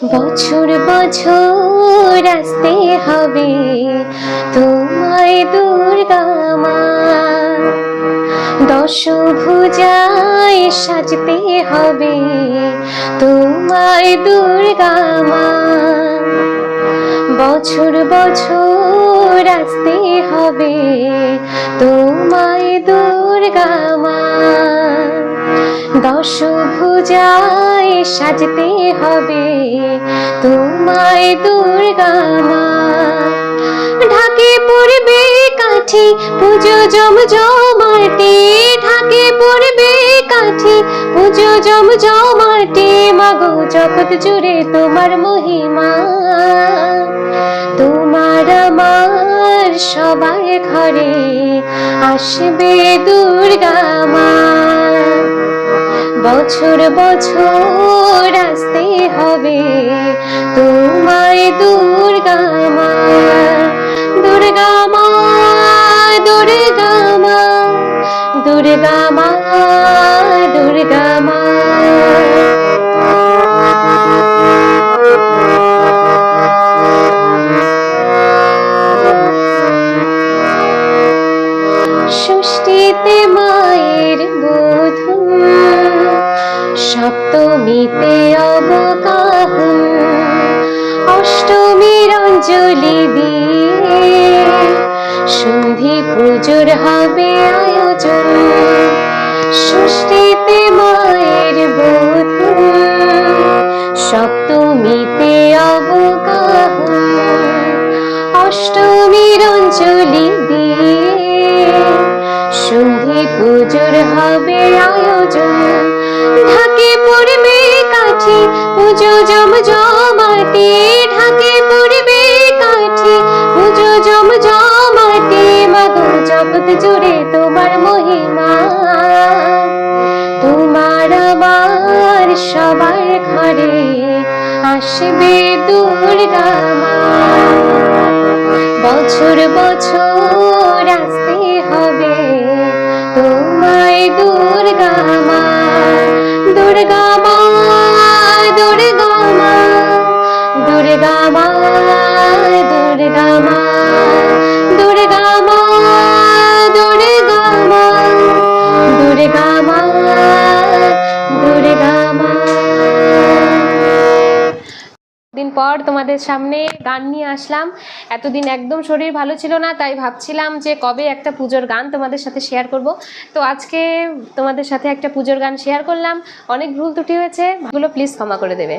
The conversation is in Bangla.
বছর বছর আসতে হবে তোমায় দুর্গা মা, দশভুজায় সাজতে হবে তোমায় দুর্গা মা। বছর বছর আসতে হবে তোমায় দুর্গা মা, দশভুজায় সাজতে হবে তোমায় দুর্গা মা। ঢাকে পড়বে কাঠি পুজো জমজমাটি, ঢাকে পড়বে কাঠি পুজো জমজমাটি, মাগো জগৎ জুড়ে তোমার মহিমা। তোমার আমার সবার ঘরে আসবে দুর্গা মা, বছর বছর আসতে হবে তোমায় দুর্গা মা। দুর্গা মা দুর্গা মা দুর্গা মা দুর্গা মা। ষষ্ঠীতে মায়ের বোধন, সপ্তমীতে অবগাহন, অষ্টমীর অঞ্জলি দিয়ে সন্ধি পুজোর হবে আয়োজন। ষষ্ঠীতে মায়ের বোধন, সপ্তমীতে অবগাহন, অষ্টমীর অঞ্জলি দিয়ে সন্ধি পুজোর হবে আয়োজন। ঢাকে পড়বে কাঠি পুজো জমজমাটি, ঢাকে পড়বে কাঠি পুজো জমজমাটি, মাগো জগৎ জুড়ে তোমার মহিমা। তোমার আমার সবার ঘরে আসবে দুর্গা মা, বছর বছর আসতে হবে তোমায় দুর্গা মা। দুর্গা মা দুর্গা মা দুর্গা মা দুর্গা মা দুর্গা মা দুর্গা মা দুর্গা মা দুর্গা মা। দিন পর তোমাদের সামনে গান নিয়ে আসলাম। এতদিন একদম শরীর ভালো ছিল না, তাই ভাবছিলাম যে কবে একটা পুজোর গান তোমাদের সাথে শেয়ার করব। তো আজকে তোমাদের সাথে একটা পুজোর গান শেয়ার করলাম। অনেক ভুল ত্রুটি হয়েছে, এগুলো প্লিজ ক্ষমা করে দেবে।